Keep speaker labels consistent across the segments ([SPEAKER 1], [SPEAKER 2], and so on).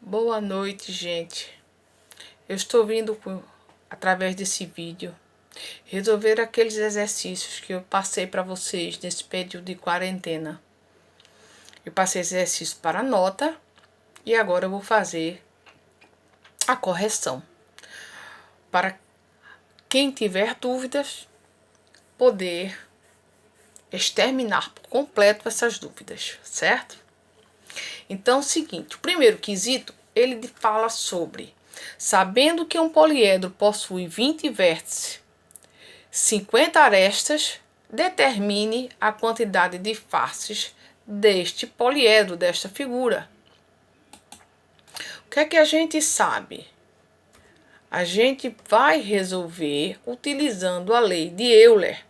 [SPEAKER 1] Boa noite, gente. Eu estou vindo através desse vídeo resolver aqueles exercícios que eu passei para vocês nesse período de quarentena. Eu passei exercício para nota e agora eu vou fazer a correção. Para quem tiver dúvidas, poder exterminar por completo essas dúvidas, certo? Então, é o seguinte, o primeiro quesito, ele fala sobre, sabendo que um poliedro possui 20 vértices, 50 arestas, determine a quantidade de faces deste poliedro, desta figura. O que é que a gente sabe? A gente vai resolver utilizando a lei de Euler,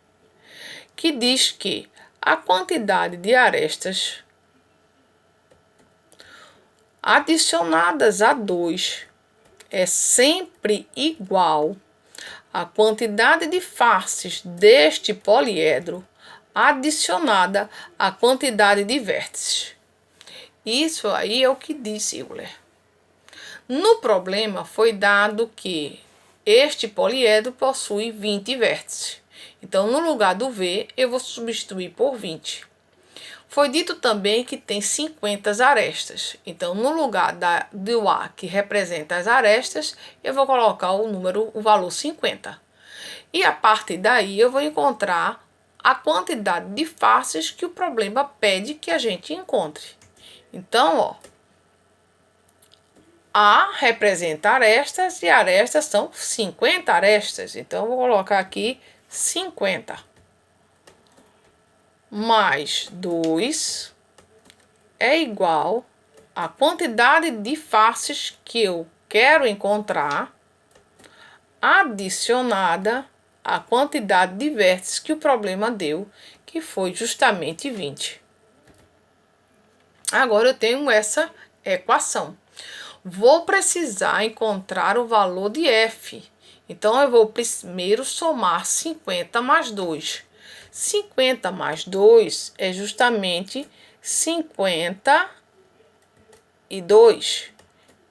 [SPEAKER 1] que diz que a quantidade de arestas adicionadas a 2 é sempre igual à quantidade de faces deste poliedro adicionada à quantidade de vértices. Isso aí é o que disse Euler. No problema foi dado que este poliedro possui 20 vértices. Então, no lugar do V, eu vou substituir por 20. Foi dito também que tem 50 arestas. Então, no lugar do A, que representa as arestas, eu vou colocar o valor 50. E a partir daí, eu vou encontrar a quantidade de faces que o problema pede que a gente encontre. Então, ó, A representa arestas e arestas são 50 arestas. Então, eu vou colocar aqui 50. Mais 2 é igual à quantidade de faces que eu quero encontrar adicionada à quantidade de vértices que o problema deu, que foi justamente 20. Agora eu tenho essa equação. Vou precisar encontrar o valor de F. Então, eu vou primeiro somar 50 mais 2. 50 mais 2 é justamente 52,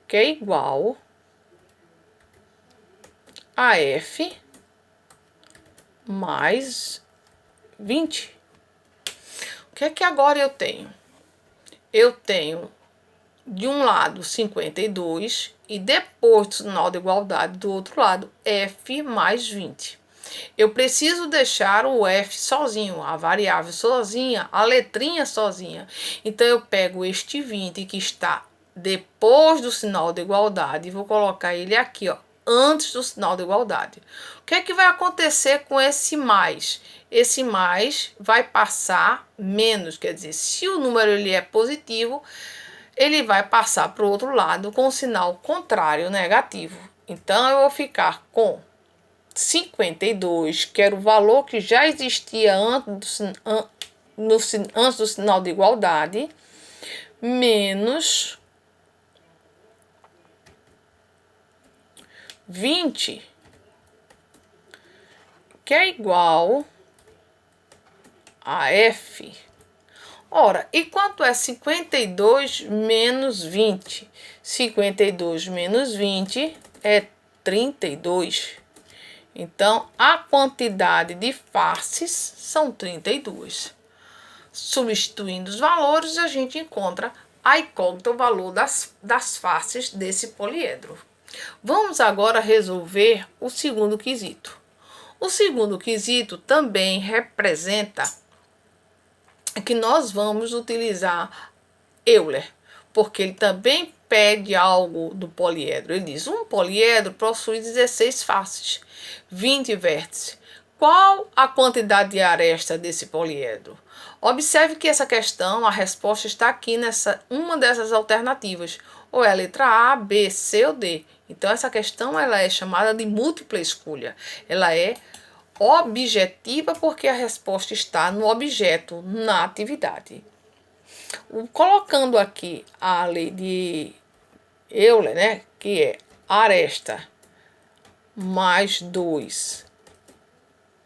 [SPEAKER 1] que é igual a F mais 20. O que é que agora eu tenho? Eu tenho de um lado 52 e depois do sinal de igualdade do outro lado F mais 20. Eu preciso deixar o F sozinho, a variável sozinha, a letrinha sozinha. Então, eu pego este 20 que está depois do sinal de igualdade e vou colocar ele aqui, ó, antes do sinal de igualdade. O que é que vai acontecer com esse mais? Esse mais vai passar menos, quer dizer, se o número ele é positivo, ele vai passar para o outro lado com o sinal contrário, negativo. Então, eu vou ficar com 52, que era o valor que já existia antes do sinal de igualdade, menos 20, que é igual a F. Ora, e quanto é 52 menos 20? 52 menos 20 é 32. Então, a quantidade de faces são 32. Substituindo os valores, a gente encontra a incógnita, o valor das faces desse poliedro. Vamos agora resolver o segundo quesito. O segundo quesito também representa que nós vamos utilizar Euler, porque ele também pede algo do poliedro. Ele diz, um poliedro possui 16 faces, 20 vértices. Qual a quantidade de aresta desse poliedro? Observe que essa questão, a resposta está aqui nessa uma dessas alternativas. Ou é a letra A, B, C ou D. Então, essa questão ela é chamada de múltipla escolha. Ela é objetiva porque a resposta está no objeto, na atividade. Colocando aqui a lei de Euler, né, que é aresta mais 2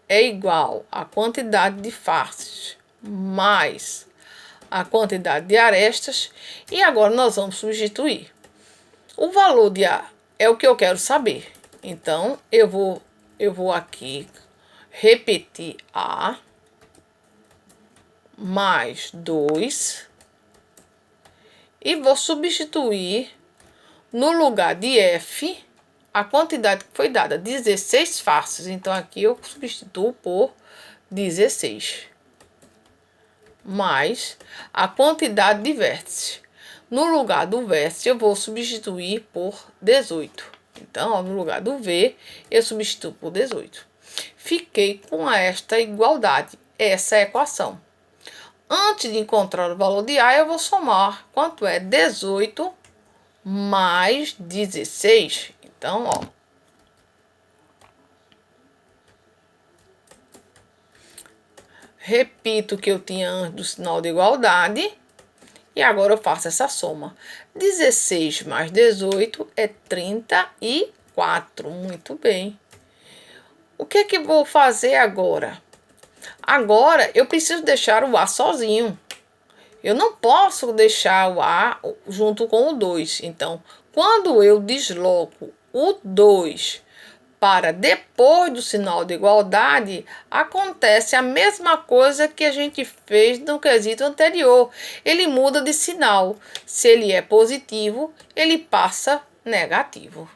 [SPEAKER 1] é igual à quantidade de faces mais a quantidade de arestas. E agora nós vamos substituir. O valor de A é o que eu quero saber. Então, eu vou aqui repetir A mais 2 e vou substituir no lugar de F a quantidade que foi dada, 16 faces. Então, aqui eu substituo por 16 mais a quantidade de vértices. No lugar do vértice, eu vou substituir por 18. Então, ó, no lugar do V, eu substituo por 18. Fiquei com esta igualdade, essa é a equação. Antes de encontrar o valor de A, eu vou somar quanto é 18 mais 16. Então, ó. Repito o que eu tinha antes do sinal de igualdade. E agora eu faço essa soma. 16 mais 18 é 34. Muito bem. O que é que vou fazer agora? Agora eu preciso deixar o A sozinho. Eu não posso deixar o A junto com o 2. Então, quando eu desloco o 2 para depois do sinal de igualdade, acontece a mesma coisa que a gente fez no quesito anterior. Ele muda de sinal. Se ele é positivo, ele passa negativo.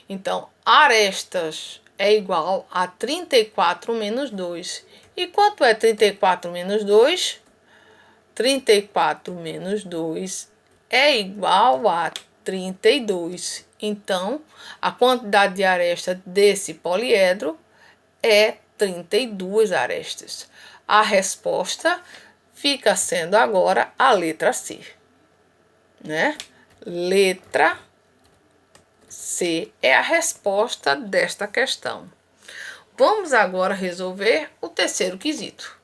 [SPEAKER 1] Então, arestas é igual a 34 menos 2. E quanto é 34 menos 2? 34 menos 2 é igual a 32. Então, a quantidade de arestas desse poliedro é 32 arestas. A resposta fica sendo agora a letra C, né? Letra C é a resposta desta questão. Vamos agora resolver o terceiro quesito.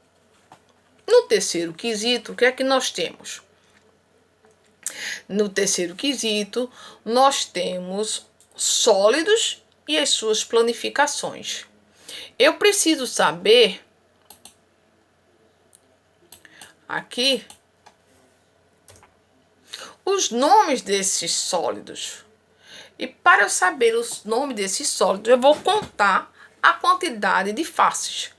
[SPEAKER 1] No terceiro quesito, o que é que nós temos? No terceiro quesito, nós temos sólidos e as suas planificações. Eu preciso saber aqui os nomes desses sólidos. E para eu saber os nomes desses sólidos, eu vou contar a quantidade de faces.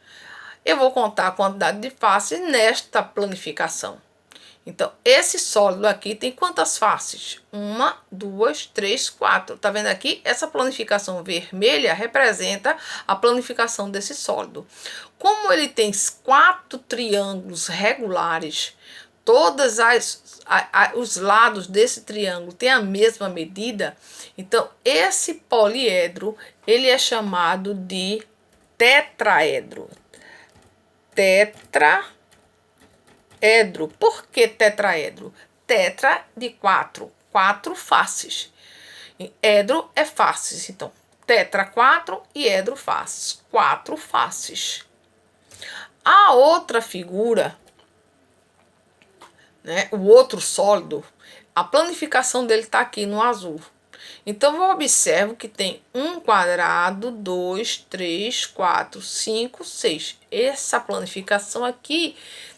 [SPEAKER 1] Eu vou contar a quantidade de faces nesta planificação. Então, esse sólido aqui tem quantas faces? 1, 2, 3, 4. Tá vendo aqui? Essa planificação vermelha representa a planificação desse sólido. Como ele tem 4 triângulos regulares, todos os lados desse triângulo têm a mesma medida, então esse poliedro ele é chamado de tetraedro. Tetraedro. Por que tetraedro? Tetra de 4, 4 faces. Edro é faces, então tetra 4 e edro faces, 4 faces. A outra figura, né, o outro sólido, a planificação dele está aqui no azul. Então, eu observo que tem 1 quadrado, 2, 3, 4, 5, 6. Essa planificação aqui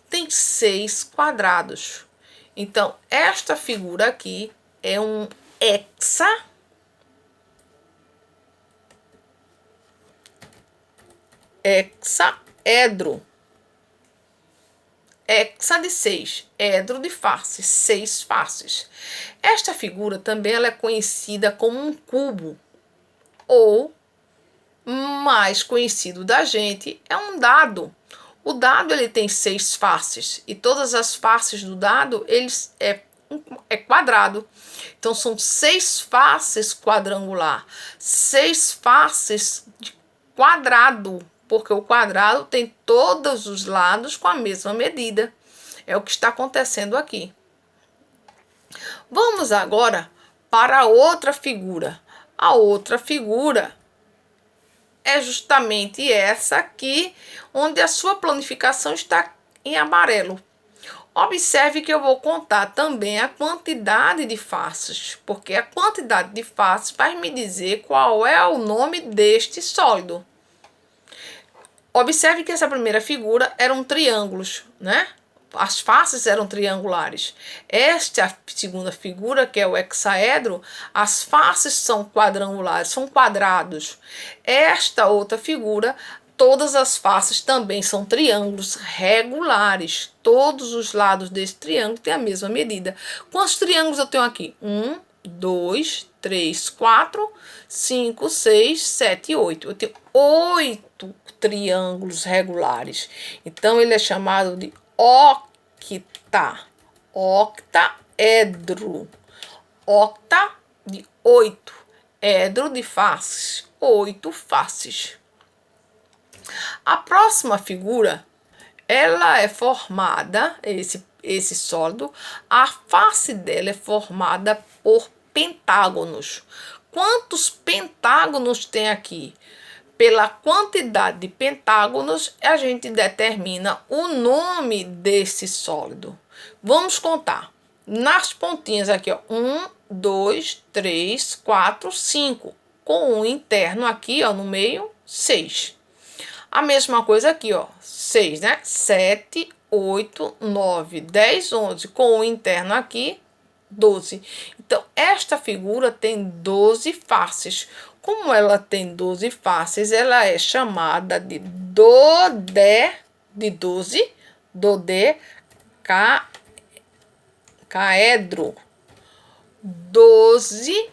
[SPEAKER 1] tem 6 quadrados. Então, esta figura aqui é um hexaedro. Hexa de 6, edro de faces, 6 faces. Esta figura também ela é conhecida como um cubo, ou mais conhecido da gente é um dado. O dado ele tem 6 faces e todas as faces do dado é quadrado. Então são 6 faces quadrangular, 6 faces de quadrado, porque o quadrado tem todos os lados com a mesma medida. É o que está acontecendo aqui. Vamos agora para a outra figura. A outra figura é justamente essa aqui, onde a sua planificação está em amarelo. Observe que eu vou contar também a quantidade de faces, porque a quantidade de faces vai me dizer qual é o nome deste sólido. Observe que essa primeira figura eram triângulos, né? as faces eram triangulares. Esta segunda figura, que é o hexaedro, as faces são quadrangulares, são quadrados. Esta outra figura, todas as faces também são triângulos regulares. Todos os lados desse triângulo têm a mesma medida. Quantos triângulos eu tenho aqui? 1, 2, 3, 4, 5, 6, 7 e 8. Eu tenho 8 triângulos regulares. Então, ele é chamado de octa. Octaedro. Octa de 8. Edro de faces. 8 faces. A próxima figura, ela é formada, esse sólido, a face dela é formada por pentágonos. Quantos pentágonos tem aqui? Pela quantidade de pentágonos, a gente determina o nome desse sólido. Vamos contar. Nas pontinhas aqui, ó, 1, 2, 3, 4, 5. Com um interno aqui, ó, no meio, 6. A mesma coisa aqui, ó, 6, né? 7, 8, 9, 10, 11. Com o interno aqui, 12. Então, esta figura tem 12 faces. Como ela tem 12 faces, ela é chamada de de 12, dodecaedro. 12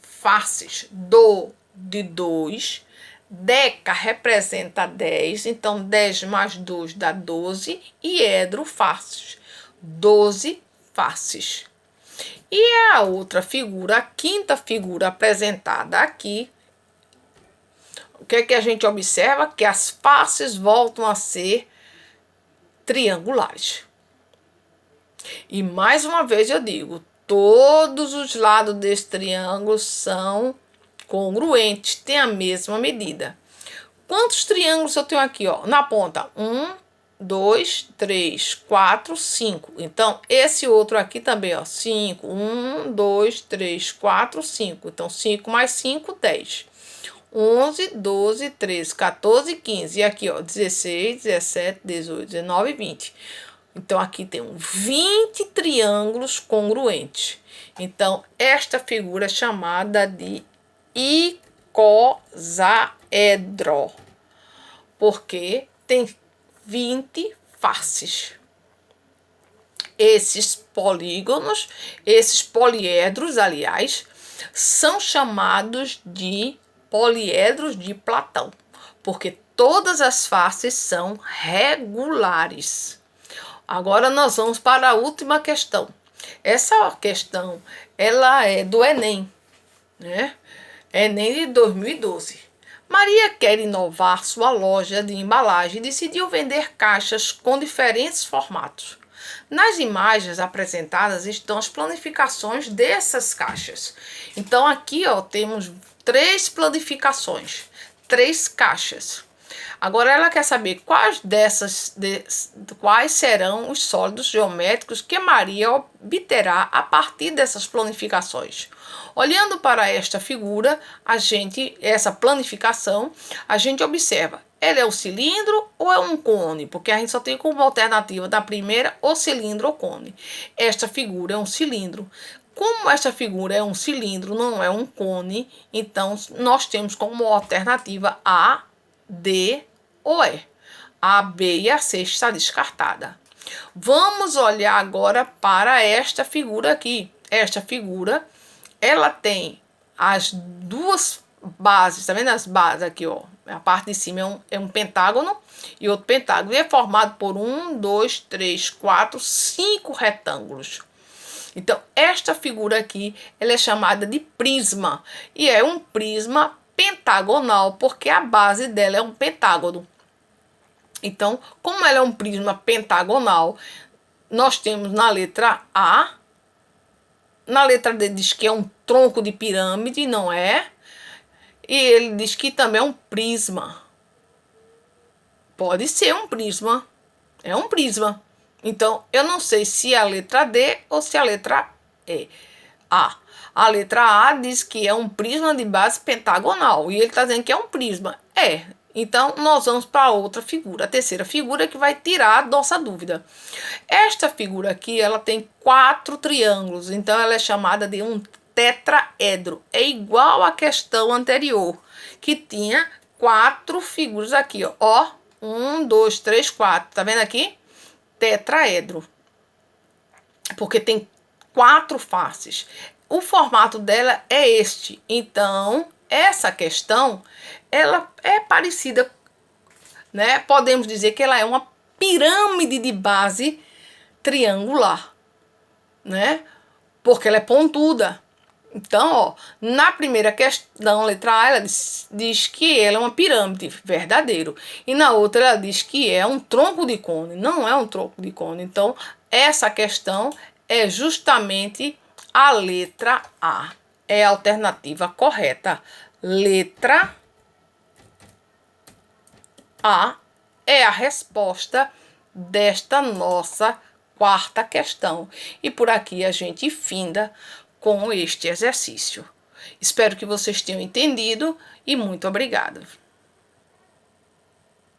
[SPEAKER 1] faces. Do de 2. Deca representa 10, então 10 mais 2 dá 12. E edro, faces. 12 faces. E a outra figura, a quinta figura apresentada aqui, o que é que a gente observa? Que as faces voltam a ser triangulares. E mais uma vez eu digo, todos os lados desse triângulo são congruentes, têm a mesma medida. Quantos triângulos eu tenho aqui, ó? Na ponta, 1, 2, 3, 4, 5. Então, esse outro aqui também, ó, 5. 1, 2, 3, 4, 5. Então, 5 mais 5, 10. 11, 12, 13, 14, 15. E aqui, ó, 16, 17, 18, 19, 20. Então, aqui tem 20 triângulos congruentes. Então, esta figura é chamada de icosaedro, porque tem 20 faces. Esses polígonos, esses poliedros, aliás, são chamados de poliedros de Platão, porque todas as faces são regulares. Agora nós vamos para a última questão. Essa questão, ela é do Enem, né? Enem de 2012. Maria quer inovar sua loja de embalagem e decidiu vender caixas com diferentes formatos. Nas imagens apresentadas estão as planificações dessas caixas. Então aqui, ó, temos 3 planificações, 3 caixas. Agora ela quer saber quais serão os sólidos geométricos que Maria obterá a partir dessas planificações. Olhando para esta figura, essa planificação, a gente observa, ela é um cilindro ou é um cone? Porque a gente só tem como alternativa da primeira ou cilindro ou cone. Esta figura é um cilindro. Como esta figura é um cilindro, não é um cone, então nós temos como alternativa A, D ou E. A, B e a C está descartada. Vamos olhar agora para esta figura aqui. Esta figura, ela tem as duas bases, tá vendo as bases aqui, ó? A parte de cima é um pentágono e outro pentágono. E é formado por 1, 2, 3, 4, 5 retângulos. Então, esta figura aqui, ela é chamada de prisma. E é um prisma pentagonal, porque a base dela é um pentágono. Então, como ela é um prisma pentagonal, nós temos na letra A, na letra D diz que é um tronco de pirâmide, não é? E ele diz que também é um prisma. Pode ser um prisma. É um prisma. Então, eu não sei se é a letra D ou se é a letra E. A. A letra A diz que é um prisma de base pentagonal. E ele está dizendo que é um prisma. Então, nós vamos para outra figura, a terceira figura que vai tirar a nossa dúvida. Esta figura aqui, ela tem 4 triângulos, então ela é chamada de um tetraedro. É igual à questão anterior, que tinha 4 figuras aqui, ó. 1, 2, 3, 4. Tá vendo aqui? Tetraedro. Porque tem 4 faces. O formato dela é este. Então, essa questão, ela é parecida, né? Podemos dizer que ela é uma pirâmide de base triangular, né? Porque ela é pontuda. Então, ó, na primeira questão, letra A, ela diz que ela é uma pirâmide, verdadeiro. E na outra, ela diz que é um tronco de cone, não é um tronco de cone. Então, essa questão é justamente a letra A. É a alternativa correta. Letra A é a resposta desta nossa quarta questão. E por aqui a gente finda com este exercício. Espero que vocês tenham entendido e muito obrigada.